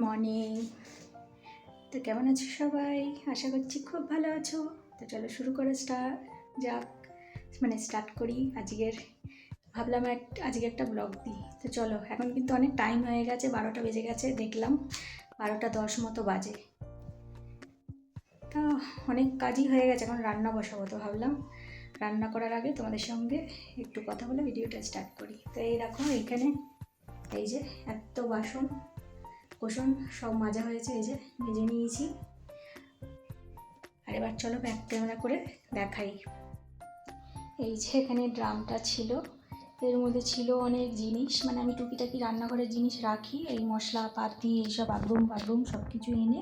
Morning. তো কেমন আছো সবাই? আশা করছি খুব ভালো আছো। তো চলো শুরু করে স্টার্ট করি আজকের। ভাবলাম আজকে একটা ব্লগ দিই। তো চলো, এখন কিন্তু অনেক টাইম হয়ে গেছে, 12টা বেজে গেছে, দেখলাম 12টা 10 মতো বাজে। তো অনেক কাজই হয়ে গেছে, এখন রান্না বসাবো। তো ভাবলাম রান্না করার আগে তোমাদের সঙ্গে একটু কথা বলে ভিডিওটা স্টার্ট করি। তো এই দেখো, এইখানে এই যে এত বাসন কোসন সব মাজা হয়েছে, এই যে মেজে নিয়েছি। আর এবার চলো ব্যাক ক্যামেরা করে দেখাই। এই যে এখানে ড্রামটা ছিল, এর মধ্যে ছিল অনেক জিনিস, মানে আমি টুকিটাকি রান্নাঘরের জিনিস রাখি, এই মশলাপাতি এইসব আগরুম সব কিছু এনে,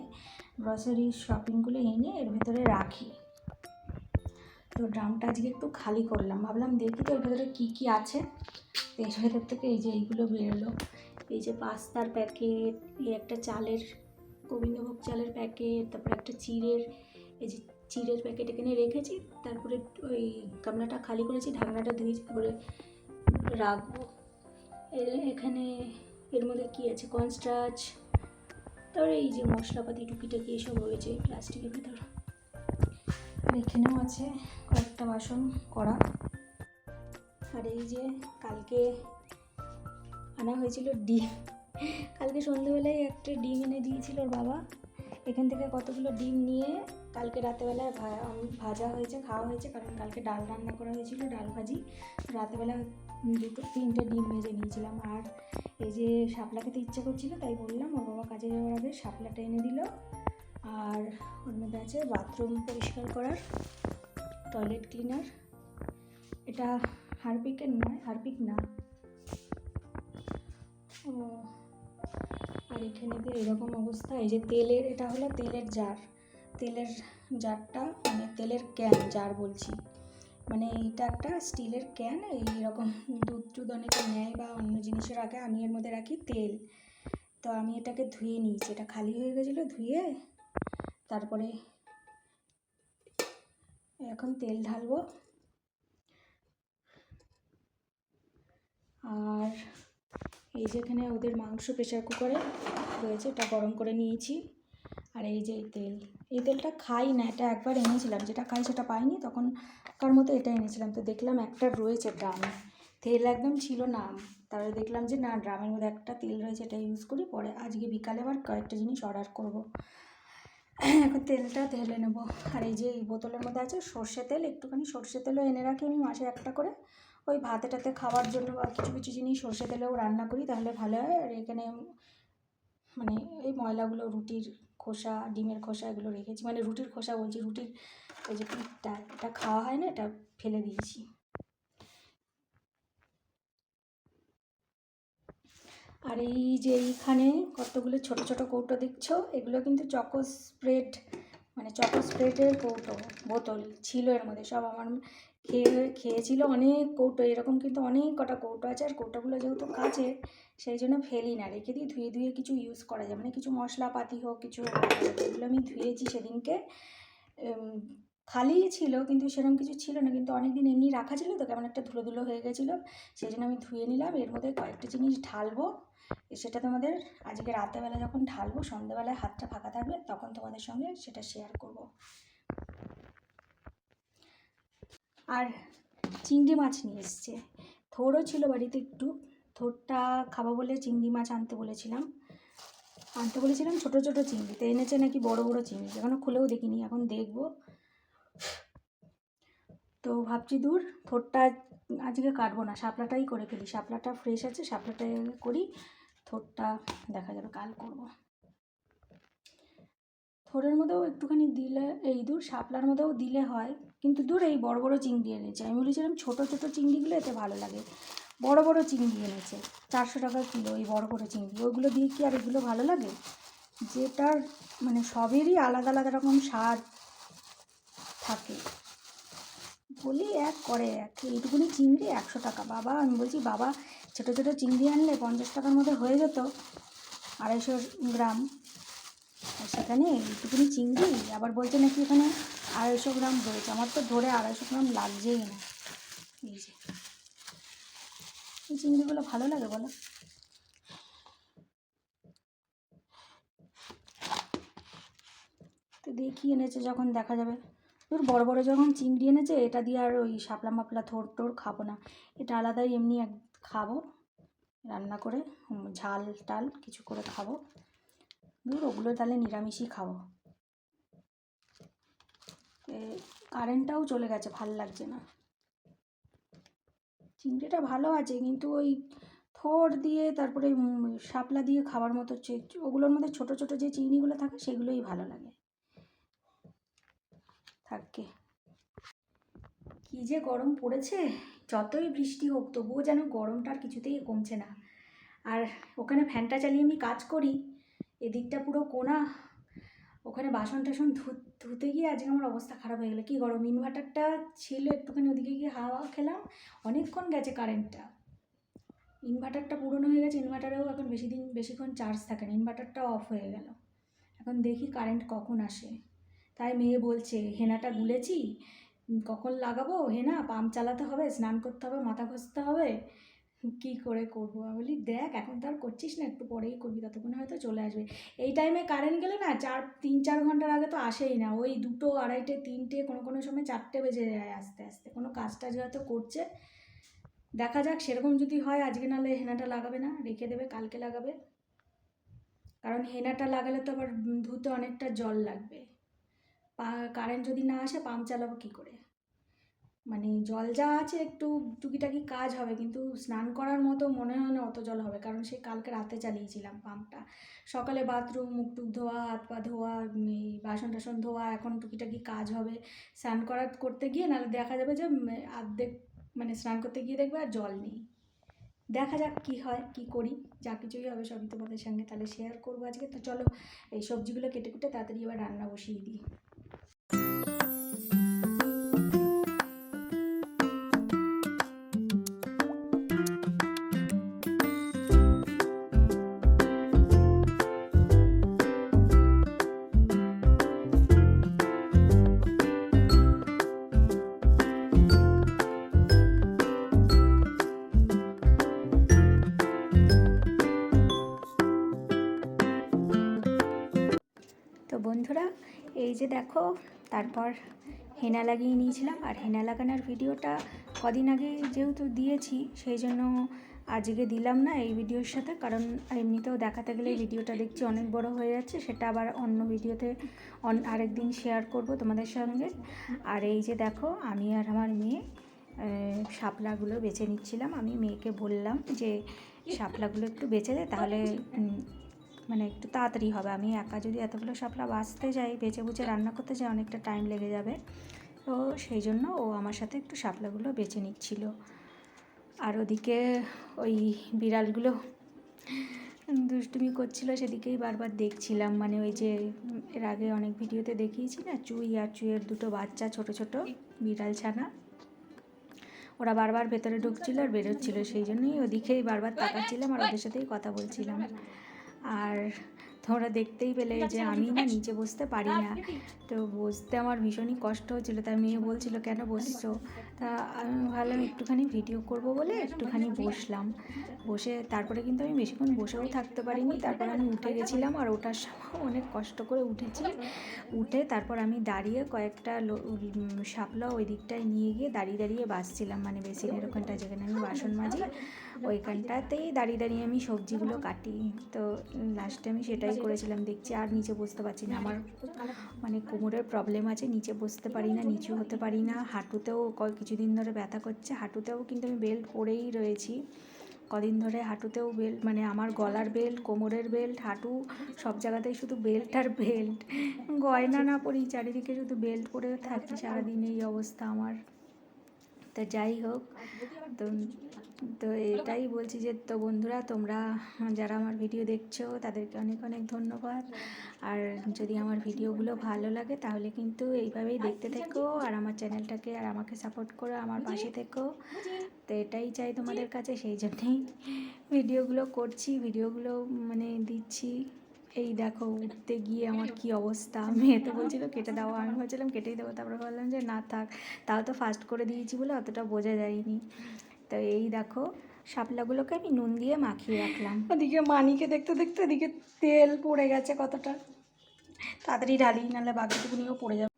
গ্রসারি শপিংগুলো এনে এর ভেতরে রাখি। তো ড্রামটা আজকে একটু খালি করলাম, ভাবলাম দেখি তো এর ভেতরে কী কী আছে। এর ভেতর থেকে এই যে এইগুলো বেরোলো, এই যে পাস্তার প্যাকেট, এই একটা চালের গোবিন্দভোগ চালের প্যাকেট, তারপরে একটা এই যে চিড়ের প্যাকেট এখানে রেখেছি। তারপরে ওই গামলাটা খালি করেছি, ঢাকনাটা ধুয়ে তারপরে রাখবো। এখানে এর মধ্যে কী আছে, কর্নস্টার্চ, তারপরে এই যে মশলাপাতি টুকিটাকি এসব রয়েছে প্লাস্টিকের ভেতর। আর এখানেও আছে কয়েকটা বাসন করা। আর এই যে কালকে আনা হয়েছিল ডিম, কালকে সন্ধ্যেবেলায় একটা ডিম এনে দিয়েছিল ওর বাবা। এখান থেকে কতগুলো ডিম নিয়ে কালকে রাতেবেলায় ভাজা হয়েছে, খাওয়া হয়েছে, কারণ কালকে ডাল রান্না করা হয়েছিল, ডাল ভাজি। রাতেবেলা 2-3টে ডিম ভেজে নিয়েছিলাম। আর এই যে শাপলা খেতে ইচ্ছে করছিল, তাই বললাম, ওর বাবা কাজে যাওয়ার আগে শাপলাটা এনে দিল। আর ওর মধ্যে আছে বাথরুম পরিষ্কার করার টয়লেট ক্লিনার। এটা হারপিকের নয়, হারপিক না। ও, আর এখানে তো এরকম অবস্থা। এই যে তেলের, এটা হলো তেলের জারটা, মানে তেলের ক্যান, জার বলছি, মানে এইটা একটা স্টিলের ক্যান। এইরকম দুধ অনেকে নেয় বা অন্য জিনিসের আগে, আমি এর মধ্যে রাখি তেল। তো আমি এটাকে ধুয়ে নিয়েছি, এটা খালি হয়ে গেছিলো, ধুয়ে তারপরে এখন তেল ঢালবো। আর এই যেখানে ওদের মাংস প্রেশার কুকারে রয়েছে, এটা গরম করে নিয়েছি। আর এই যে এই তেলটা খাই না, এটা একবার এনেছিলাম, যেটা খাই সেটা পাইনি, তখনকার মতো এটা এনেছিলাম। তো দেখলাম একটা রয়েছে ড্রামে, তেল একদম ছিল না, তারপরে দেখলাম যে না, ড্রামের মধ্যে একটা তেল রয়েছে, এটা ইউজ করি। পরে আজকে বিকালে আবার কয়েকটা জিনিস অর্ডার করব। এখন তেলটা ঢেলে নেবো। আর এই যে এই বোতলের মধ্যে আছে সর্ষে তেল, একটুখানি সর্ষে তেলও এনে রাখি আমি মাসে একটা করে, ওই ভাতেটাতে খাওয়ার জন্য, বা কিছু কিছু জিনিস সর্ষে তেলেও রান্না করি, তাহলে ভালো হয়। আর এখানে মানে এই ময়লাগুলো, রুটির খোসা, ডিমের খোসা, এগুলো রেখেছি, মানে রুটির খোসা বলছি, রুটির এই যে পিঠটা, এটা খাওয়া হয় না, এটা ফেলে দিয়েছি। আর এই যে এইখানে কতগুলো ছোট ছোট কৌটো দেখছো, এগুলো কিন্তু চকো স্প্রেডের কৌটো, বোতল ছিল এর মধ্যে। সব আমার খেয়েছিল অনেক কৌটো, এরকম কিন্তু অনেক কটা কৌটো আছে। আর কৌটোগুলো যেহেতু কাচের, সেই জন্য ফেলি না, রেখে দিই। ধুয়ে ধুয়ে কিছু ইউজ করা যায়, মানে কিছু মশলাপাতি হোক, কিছু হোক। এগুলো আমি ধুয়েছি সেদিনকে, খালি ছিল, কিন্তু সেরকম কিছু ছিল না, কিন্তু অনেক দিন এমনি রাখা ছিল, তো কেমন একটা ধুলো ধুলো হয়ে গেছিলো, সেই জন্য আমি ধুয়ে নিলাম। এর মধ্যে কয়েকটা জিনিস ঢালবো, সেটা তোমাদের আজকে রাতেরবেলা যখন ঢালবো, সন্ধ্যেবেলায় হাতটা ফাঁকা থাকবে, তখন তোমাদের সঙ্গে সেটা শেয়ার করব। আর চিংড়ি মাছ নিয়ে এসছে, থোড়ও ছিল বাড়িতে একটু, থোড়টা খাবো বলে চিংড়ি মাছ আনতে বলেছিলাম, ছোটো ছোটো চিংড়ি। তো এনেছে নাকি বড় বড় চিংড়ি, এখনও খুলেও দেখিনি, এখন দেখবো। তো ভাবছি দূর, থোড়টা আজকে কাটবো না, শাপলাটাই করে ফেলি, শাপলাটা ফ্রেশ আছে, শাপলাটাই করি, থোড়টা দেখা যাবে কাল করব। থোড়ের মধ্যেও একটুখানি দিলে, শাপলার মধ্যেও দিলে হয়, কিন্তু এই বড় বড় চিংড়ি এনেছে। আমি বলেছিলাম ছোটো ছোটো চিংড়িগুলো এতে ভালো লাগে, বড় বড় চিংড়ি এনেছে, 400 টাকা কিলো এই বড় বড় চিংড়ি। ওইগুলো দিয়ে কি আর এগুলো ভালো লাগে? যেটার মানে সবেরই আলাদা আলাদা রকম স্বাদ থাকে, বলি এক করে এক, এইটুকুনি চিংড়ি 100 টাকা। বাবা, আমি বলছি বাবা, ছোটো ছোটো চিংড়ি আনলে 50 টাকার মধ্যে হয়ে যেত, 250 গ্রাম। আর সেখানে এইটুকুনি চিংড়ি, আবার বলছে নাকি এখানে 250 গ্রাম রয়েছে। আমার তো ধরে 250 গ্রাম লাগছেই না। এই যে এই চিংড়িগুলো ভালো লাগে বলো? তো দেখি এনেছে যখন দেখা যাবে। তোর বড় বড় যখন চিংড়ি এনেছে, এটা দিয়ে আর ওই শাপলা মাপলা থোর টোর খাবো না, এটা আলাদাই এমনি খাবো রান্না করে, ঝাল টাল কিছু করে খাবো। ওগুলো তাহলে নিরামিষই খাবো। কারেন্টটাও চলে গেছে, ভাল লাগছে না। চিংড়িটা ভালো আছে, কিন্তু ওই থোড় দিয়ে তারপরে শাপলা দিয়ে খাবার মতো ওগুলোর মধ্যে ছোট ছোট যে চিংড়িগুলো থাকে সেগুলোই ভালো লাগে। থাকে কী যে গরম পড়েছে, যতই বৃষ্টি হোক তবুও যেন গরমটা আর কিছুতেই কমছে না। আর ওখানে ফ্যানটা চালিয়ে আমি কাজ করি, এদিকটা পুরো কোনা, ওখানে বাসন টাসন ধুতে গিয়ে আজকে আমার অবস্থা খারাপ হয়ে গেলো। কী গরম, ইনভার্টারটা ছিল একটুখানি, ওদিকে গিয়ে হাওয়া খেলাম, অনেকক্ষণ গেছে কারেন্টটা। ইনভার্টারটা পুরনো হয়ে গেছে, ইনভার্টারেও এখন বেশিক্ষণ চার্জ থাকে না, ইনভার্টারটাও অফ হয়ে গেল। এখন দেখি কারেন্ট কখন আসে। তাই মেয়ে বলছে হেনাটা গুলেছি, কখন লাগাবো হেনা, পাম্প চালাতে হবে, স্নান করতে হবে, মাথা ঘষতে হবে, কী করে করবো। আমি বলি দেখ এখন তো আর করছিস না, একটু পরেই করবি, ততক্ষণে হয়তো চলে আসবে। এই টাইমে কারেন্ট গেলে না 3-4 ঘন্টার আগে তো আসেই না, ওই 2, 2:30, 3টে, কোনো সময় 4টে বেজে যায় আস্তে আস্তে। কোনো কাজ টাজ হয়তো করছে, দেখা যাক সেরকম যদি হয় আজকে, নাহলে হেনাটা লাগাবে না, রেখে দেবে, কালকে লাগাবে। কারণ হেনাটা লাগালে তো আবার ধুতে অনেকটা জল লাগবে। কারেন্ট যদি না আসে পাম্প চালাবো কী করে? মানে জল যা আছে একটু টুকিটাকি কাজ হবে, কিন্তু স্নান করার মতো মনে হয় না অত জল হবে, কারণ সেই কালকে রাতে চালিয়েছিলাম পাম্পটা। সকালে বাথরুম, মুখ টুক ধোয়া, হাত পা ধোয়া, বাসন টাসন ধোয়া, এখন টুকিটাকি কাজ হবে স্নান করতে গিয়ে, নাহলে দেখা যাবে যে অর্ধেক মানে স্নান করতে গিয়ে দেখবে আর জল নেই। দেখা যাক কী হয়, কী করি, যা কিছুই হবে সবই তোমাদের সঙ্গে তাহলে শেয়ার করবো আজকে। তো চলো এই সবজিগুলো কেটে কুটে তাড়াতাড়ি এবার রান্না বসিয়ে দিই। তো বন্ধুরা এই যে দেখো, তারপর হেনা লাগিয়ে নিয়েছিলাম, আর হেনা লাগানোর ভিডিওটা কদিন আগে যেহেতু দিয়েছি সেই জন্য আজকে দিলাম না এই ভিডিওর সাথে, কারণ এমনিতেও দেখাতে গেলে ভিডিওটা দেখছি অনেক বড় হয়ে যাচ্ছে, সেটা আবার অন্য ভিডিওতে আরেকদিন শেয়ার করব তোমাদের সঙ্গে। আর এই যে দেখো আমি আর আমার মেয়ে শাপলাগুলো বেছে নিচ্ছিলাম। আমি মেয়েকে বললাম যে শাপলাগুলো একটু বেছে দে, তাহলে মানে একটু তাড়াতাড়ি হবে। আমি একা যদি এতগুলো শাপলা বাছতে যাই, বেছে বুঝে রান্না করতে যাই, অনেকটা টাইম লেগে যাবে। তো সেই জন্য ও আমার সাথে একটু শাপলাগুলো বেছে নিচ্ছিল। আর ওদিকে ওই বিড়ালগুলো দুষ্টুমি করছিল, সেদিকেই বারবার দেখছিলাম। মানে ওই যে এর আগে অনেক ভিডিওতে দেখিয়েছি না, চুই আর চুইয়ের দুটো বাচ্চা, ছোট ছোট বিড়াল ছানা, ওরা বারবার ভেতরে ঢুকছিল আর বেরোচ্ছিল, সেই জন্যই ওদিকেই বারবার তাকাচ্ছিলাম আর ওদের সাথেই কথা বলছিলাম। আর তোমরা দেখতেই পেলে যে আমি না নিচে বসতে পারি না, তো বসতে আমার ভীষণই কষ্ট হচ্ছিলো। তাই মেয়ে বলছিল কেন বসছো, তা আমি ভাবলাম একটুখানি ভিডিও করব বলে একটুখানি বসলাম। বসে তারপরে কিন্তু আমি বেশিক্ষণ বসেও থাকতে পারিনি, তারপর আমি উঠে গেছিলাম, আর ওঠার সময় অনেক কষ্ট করে উঠেছি। উঠে তারপর আমি দাঁড়িয়ে কয়েকটা শাপলা ওই দিকটায় নিয়ে গিয়ে দাঁড়িয়ে দাঁড়িয়ে বাছছিলাম, মানে বেসিনের ওখানটা যেখানে আমি বাসন মাজি ওইখানটাতেই দাঁড়িয়ে দাঁড়িয়ে আমি সবজিগুলো কাটি। তো লাস্টে আমি সেটাই করেছিলাম। দেখছি আর নিচে বসতে পারছি না, আমার মানে কোমরের প্রবলেম আছে, নিচে বসতে পারি না, নিচু হতে পারি না, হাঁটুতেও কিছুদিন ধরে ব্যথা করছে, হাঁটুতেও কিন্তু আমি বেল্ট পরেই রয়েছি কদিন ধরে। হাঁটুতেও বেল্ট, মানে আমার গলার বেল্ট, কোমরের বেল্ট, হাঁটু সব জায়গাতেই শুধু বেল্ট আর বেল্ট, গয়না না পরি, চারিদিকে শুধু বেল্ট পরে থাকি সারাদিন, এই অবস্থা আমার। তো যাই হোক, তো এটাই বলছি যে তো বন্ধুরা তোমরা যারা আমার ভিডিও দেখছো তাদেরকে অনেক অনেক ধন্যবাদ। আর যদি আমার ভিডিওগুলো ভালো লাগে তাহলে কিন্তু এইভাবেই দেখতে থেকো, আর আমার চ্যানেলটাকে আর আমাকে সাপোর্ট করো, আমার পাশে থেকো। তো এটাই চাই তোমাদের কাছে, সেই জন্যেই ভিডিওগুলো করছি, ভিডিওগুলো মানে দিচ্ছি। এই দেখো উঠতে গিয়ে আমার কি অবস্থা, মেয়ে তো বলছিল কেটে দাও, আমি ভাবছিলাম কেটেই দেবো, তারপরে ভাবলাম যে না থাক, তাও তো ফাস্ট করে দিয়েছি বলে অতটা বোঝা যায়নি। তো এই দেখো শাপলাগুলোকে আমি নুন দিয়ে মাখিয়ে রাখলাম। ওদিকে মানিকে দেখতে দেখতে এদিকে তেল পড়ে গেছে কতটা, তাড়াতাড়ি ঢালি, নাহলে বাকিটুকুনিও পড়ে যাবে।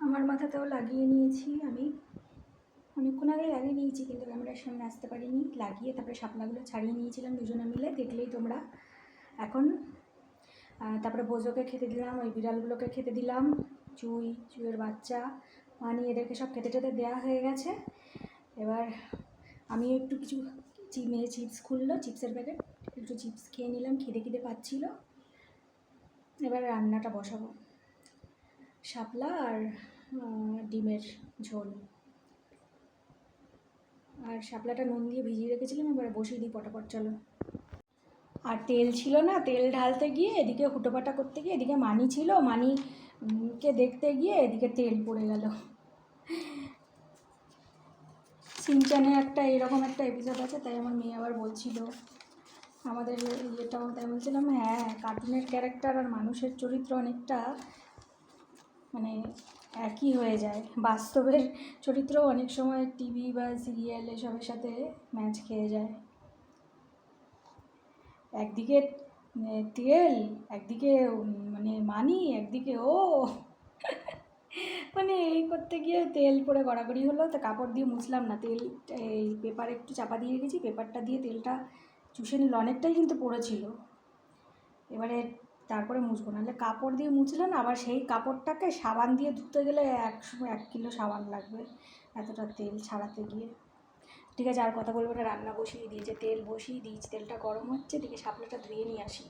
আমার মাথাতেও লাগিয়ে নিয়েছি আমি, অনেকক্ষণ আগে লাগিয়ে নিয়েছি, কিন্তু ক্যামেরার সামনে আসতে পারিনি। লাগিয়ে তারপরে শাপলাগুলো ছাড়িয়ে নিয়েছিলাম দুজনে মিলে, দেখলেই তোমরা। এখন তারপরে বোজোকে খেতে দিলাম, ওই বিড়ালগুলোকে খেতে দিলাম, চুইয়ের বাচ্চা, মানি, এদেরকে সব খেতে টেতে দেওয়া হয়ে গেছে। এবার আমি একটু কিছু মেয়ে চিপস খুললো, চিপসের প্যাকেট, একটু চিপস খেয়ে নিলাম, খিদে পাচ্ছিল। এবার রান্নাটা বসাবো, শাপলা আর ডিমের ঝোল। আর শাপলাটা নুন দিয়ে ভিজিয়ে রেখেছিলাম, এবার বসিয়ে দিই পটাপট, চলো। আর তেল ছিল না, তেল ঢালতে গিয়ে এদিকে হুটোপাটা করতে গিয়ে এদিকে মানি ছিল, মানিকে দেখতে গিয়ে এদিকে তেল পড়ে গেল। সিনচ্যানে একটা এরকম একটা এপিসোড আছে, তাই আমার মেয়ে আবার বলছিল আমাদের ইয়েটাও, তাই বলছিলাম হ্যাঁ, কার্টুনের ক্যারেক্টার আর মানুষের চরিত্র অনেকটা মানে একই হয়ে যায়। বাস্তবের চরিত্র অনেক সময় টিভি বা সিরিয়াল এসবের সাথে ম্যাচ খেয়ে যায়। একদিকে তেল, একদিকে মানে মানি, একদিকে ও মানে এই করতে গিয়ে তেল পরে গড়াগড়ি হলো। তো কাপড় দিয়ে মুছলাম না, তেল এই পেপার একটু চাপা দিয়ে রেখেছি, পেপারটা দিয়ে তেলটা চুষে নিল, অনেকটাই কিন্তু পড়েছিল। এবারে তারপরে মুছবো, নাহলে কাপড় দিয়ে মুছলে না, আবার সেই কাপড়টাকে সাবান দিয়ে ধুতে গেলে 1 কিলো সাবান লাগবে এতটা তেল ছাড়াতে গিয়ে। ঠিক আছে, আর কথা বলবো না, রান্না বসিয়ে দিয়েছে, তেল বসিয়ে দিয়েছি, তেলটা গরম হচ্ছে, দিকে শাপলাটা ধুয়ে নিয়ে আসি।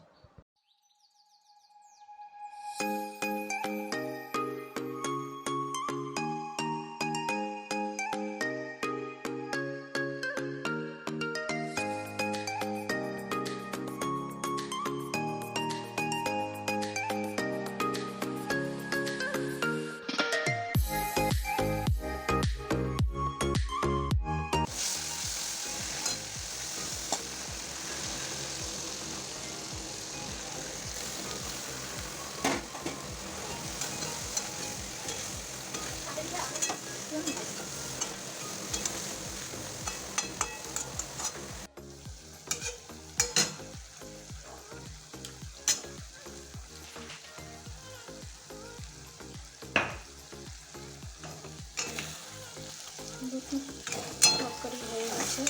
তরকারি হয়ে গেছে,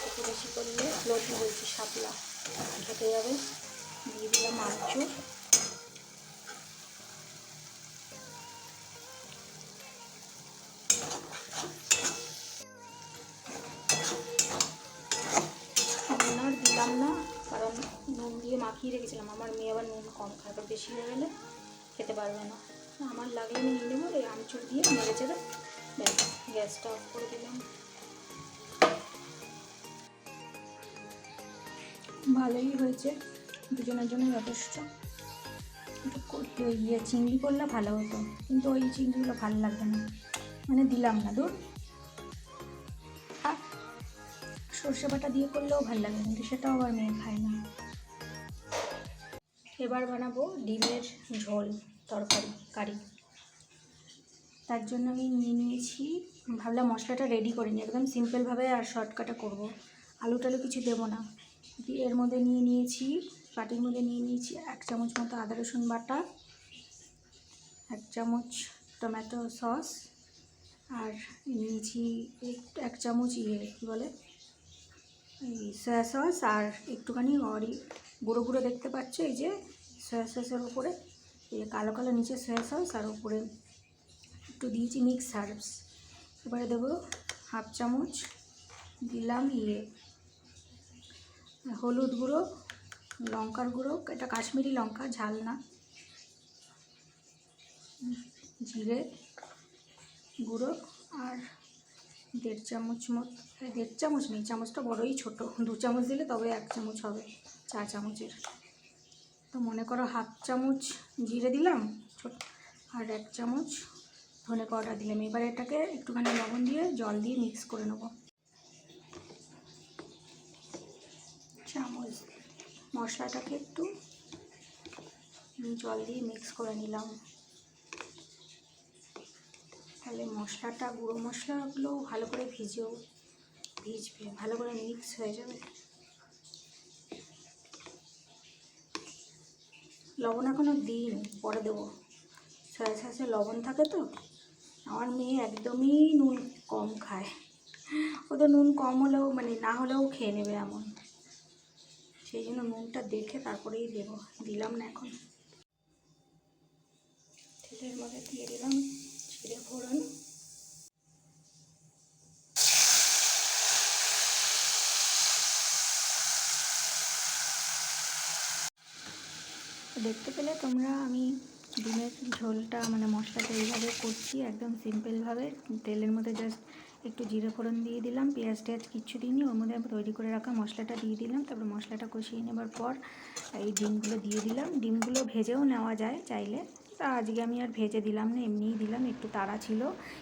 একটু বেশি করলে লতি বলছি শাপলা খেতে যাবে। দিয়ে দিলাম আমচুর, নুন আর দিলাম না, কারণ নুন দিয়ে মাখিয়ে রেখেছিলাম। আমার মেয়ে আবার নুন কম খায়, আবার বেশি হয়ে গেলে খেতে পারবে না। আমার লাগলে আমি নিয়ে নেবো, এই আমচুর দিয়ে নেড়ে চেড়ে ব্যাস গ্যাসটা অফ করে দিলাম। ভালোই হয়েছে, দুজনের জন্য যথেষ্ট। একটু চিংড়ি করলে ভালো হতো, কিন্তু ওই চিংড়িগুলো ভালো লাগবে না, মানে দিলাম না। দূর, আর সর্ষে বাটা দিয়ে করলেও ভালো লাগে, কিন্তু সেটাও আবার মেয়ে খায় না। এবার বানাবো ডিমের ঝোল কারি। তার জন্য আমি নিয়ে নিয়েছি, ভাবলাম মশলাটা রেডি করে নিই, একদম সিম্পলভাবে আর শর্টকাটে করব, আলু টালু কিছু দেবো না। এর মধ্যে নিয়ে নিয়েছি, বাটির মধ্যে নিয়ে নিয়েছি 1 চামচ মতো আদা রসুন বাটা, 1 চামচ টমেটো সস, আর নিয়েছি 1 চামচ কী বলে এই সয়া সস, আর একটুখানি গুঁড়ো গুঁড়ো দেখতে পাচ্ছ, এই যে সয়া সসের উপরে এই কালো কালো নিচে সয়া সস, আর উপরে একটু দিয়েছি মিক্স হার্বস। এবারে দেবো 1/2 চামচ দিলাম হলুদ গুঁড়ো, লঙ্কার গুঁড়ো, এটা কাশ্মীরি লঙ্কা, ঝাল না, জিরে গুঁড়ো, আর 1.5 চামচ মতো, 1.5 চামচ নেই, চামচটা বড়ই ছোট, 2 চামচ দিলে তবে 1 চামচ হবে 4 চামচের। তো মনে করো 1/2 চামচ জিরে দিলাম ছোট, আর 1 চামচ ধনে পাউডার দিলাম। এবার এটাকে একটুখানি লবণ দিয়ে জল দিয়ে মিক্স করে নেব। চামচ মশলাটাকে একটু জল দিয়ে মিক্স করে নিলাম, তাহলে মশলাটা, গুঁড়ো মশলাগুলো ভালো করে ভিজবে, ভালো করে মিক্স হয়ে যাবে। লবণ এখনও দিইনি, পরে দেবো। সয়া সসে লবণ থাকে তো। আমার মেয়ে একদমই নুন কম খায়, ও তো নুন কম হলেও মানে না হলেও খেয়ে নেবে এমন, সেই জন্য নুনটা দেখে তারপরেই দেবো। দিলাম না এখন। তেলের মধ্যে দিয়ে দিলাম জিরে ফোড়ন, দেখতে পেলে তোমরা আমি ডিমের ঝোলটা মানে মশলাটা এইভাবে করছি, একদম সিম্পলভাবে। তেলের মধ্যে জাস্ট একটু জিরে ফোড়ন দিয়ে দিলাম, পেঁয়াজ টেয়াজ কিচ্ছু দিইনি, ওর মধ্যে আমি তৈরি করে রাখা মশলাটা দিয়ে দিলাম। তারপর মশলাটা কষিয়ে নেবার পর এই ডিমগুলো দিয়ে দিলাম। ডিমগুলো ভেজেও নেওয়া যায় চাইলে, তা আজকে আমি আর ভেজে দিলাম না, এমনিই দিলাম। একটু তাড়া ছিল,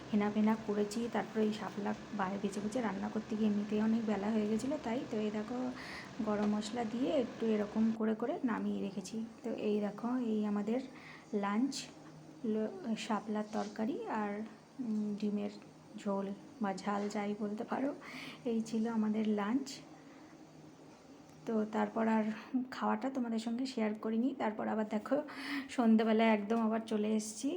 হেনা ফেনা করেছি, তারপরে এই শাপলা বাইরে বেছে বেছে রান্না করতে গিয়ে এমনিতেই অনেক বেলা হয়ে গেছিলো, তাই তো এই দেখো গরম মশলা দিয়ে একটু এরকম করে করে নামিয়ে রেখেছি। তো এই দেখো এই আমাদের লাঞ্চ, শাপলার তরকারি আর ডিমের ঝোল বা ঝাল যাই বলতে পারো, এই ছিল আমাদের লাঞ্চ। তো তারপর আর খাওয়াটা তোমাদের সঙ্গে শেয়ার করিনি। তারপর আবার দেখো সন্ধেবেলায় একদম আবার চলে এসেছি।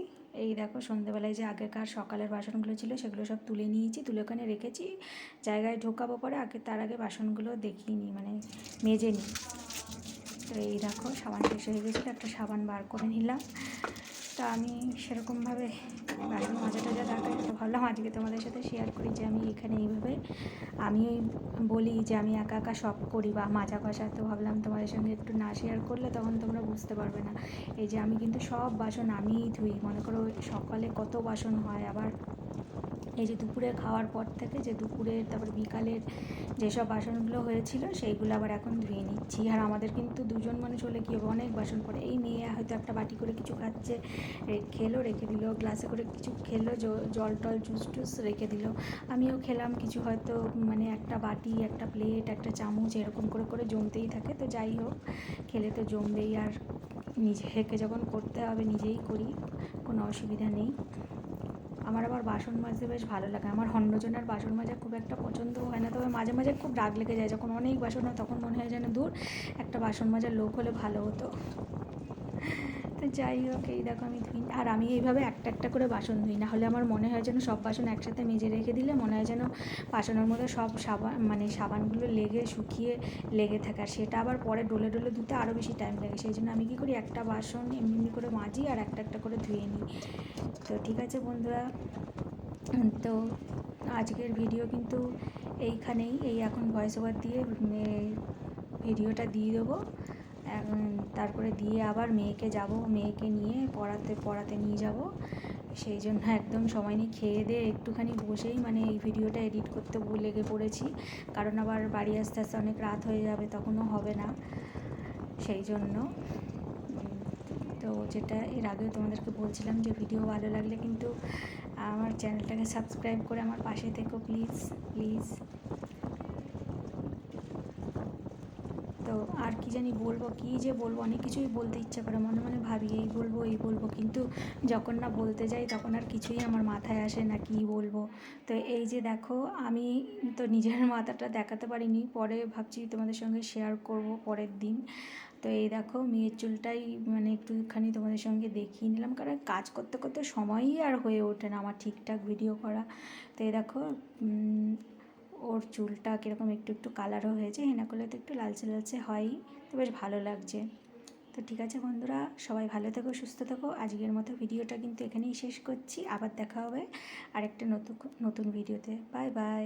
এই দেখো সন্ধেবেলায় যে আগেকার সকালের বাসনগুলো ছিল সেগুলো সব তুলে নিয়েছি, তুলে ওখানে রেখেছি, জায়গায় ঢোকাবো পরে। তার আগে বাসনগুলো দেখিয়ে নিই, মানে মেজে নিই। তো এই দেখো সাবান শেষ হয়ে গেছিলো, একটা সাবান বার করে নিলাম। তা আমি সেরকমভাবে বাইরে মাজা টাজা থাকে, তো ভাবলাম আজকে তোমাদের সাথে শেয়ার করি যে আমি এখানে এইভাবে আমি বলি যে আমি একা একা সব করি বা মাজা ঘষা, তো ভাবলাম তোমাদের সঙ্গে একটু না শেয়ার করলে তখন তোমরা বুঝতে পারবে না। এই যে আমি কিন্তু সব বাসন আমিই ধুই, মনে করো সকালে কত বাসন হয়, আবার এই যে দুপুরে খাওয়ার পর থেকে যে দুপুরের তারপর বিকালের যেসব বাসনগুলো হয়েছিল সেইগুলো আবার এখন ধুয়ে নিচ্ছি। আর আমাদের কিন্তু দুজন মানুষ হলে কী হবে, অনেক বাসন পড়ে। এই মেয়ে হয়তো একটা বাটি করে কিছু খাচ্ছে, খেলো, রেখে দিল, গ্লাসে করে কিছু খেলো, জল টল জুস টুস রেখে দিল, আমিও খেলাম কিছু, হয়তো মানে একটা বাটি একটা প্লেট একটা চামচ এরকম করে করে জমতেই থাকে। তো যাই হোক, খেলে তো জমবেই, আর নিজেকে যখন করতে হবে নিজেই করি, কোনো অসুবিধা নেই। আমার আবার বাসন মাজতে বেশ ভালো লাগে, আমার অন্যজনের বাসন মাজা খুব একটা পছন্দও হয় না, তবে মাঝে মাঝে খুব রাগ লেগে যায়, যখন অনেক বাসন হয় তখন মনে হয় যেন দূর একটা বাসন মাজার লোক হলে ভালো হতো। তো যাই হোক, এই দেখো আমি ধুই, আর আমি এইভাবে একটা একটা করে বাসন ধুই, না হলে আমার মনে হয় যেন সব বাসন একসাথে মেজে রেখে দিলে মনে হয় যেন বাসনের মধ্যে সব সাবানগুলো লেগে শুকিয়ে লেগে থাকে, আর সেটা আবার পরে ডলে ডলে ধুতে আরও বেশি টাইম লাগে। সেই জন্য আমি কী করি, একটা বাসন এমনি এমনি করে মাজি আর একটা একটা করে ধুয়ে নিই। তো ঠিক আছে বন্ধুরা, তো আজকের ভিডিও কিন্তু এইখানেই, এই এখন ভয়েস ওভার দিয়ে ভিডিওটা দিয়ে দেবো। তারপরে দিয়ে আবার মেয়েকে নিয়ে পড়াতে নিয়ে যাব, সেই জন্য একদম সময় নিয়ে খেয়ে দিয়ে একটুখানি বসেই মানে এই ভিডিওটা এডিট করতে লেগে পড়েছি, কারণ আবার বাড়ি আসতে আসতে অনেক রাত হয়ে যাবে, তখনও হবে না, সেই জন্য। তো যেটা এর আগেও তোমাদেরকে বলছিলাম যে ভিডিও ভালো লাগলে কিন্তু আমার চ্যানেলটাকে সাবস্ক্রাইব করে আমার পাশে থেকো প্লিজ প্লিজ। তো আর কি জানি বলবো, কী যে বলবো, অনেক কিছুই বলতে ইচ্ছা করে, মনে মনে ভাবি এই বলবো, কিন্তু যখন না বলতে যাই তখন আর কিছুই আমার মাথায় আসে না কী বলবো। তো এই যে দেখো আমি তো নিজের মাথাটা দেখাতে পারিনি, পরে ভাবছি তোমাদের সঙ্গে শেয়ার করব পরের দিন। তো এই দেখো মেয়ের চুলটাই মানে একটুখানি তোমাদের সঙ্গে দেখিয়ে নিলাম, কারণ কাজ করতে করতে সময়ই আর হয়ে ওঠে না আমার ঠিকঠাক ভিডিও করা। তো এই দেখো ওর চুলটা কীরকম একটু একটু কালারও হয়েছে, হেনা করলে তো একটু লালচে লালচে হয়ই, তো বেশ ভালো লাগছে। তো ঠিক আছে বন্ধুরা, সবাই ভালো থেকো সুস্থ থেকো, আজকের মতো ভিডিওটা কিন্তু এখানেই শেষ করছি, আবার দেখা হবে আরেকটা নতুন ভিডিওতে। Bye bye.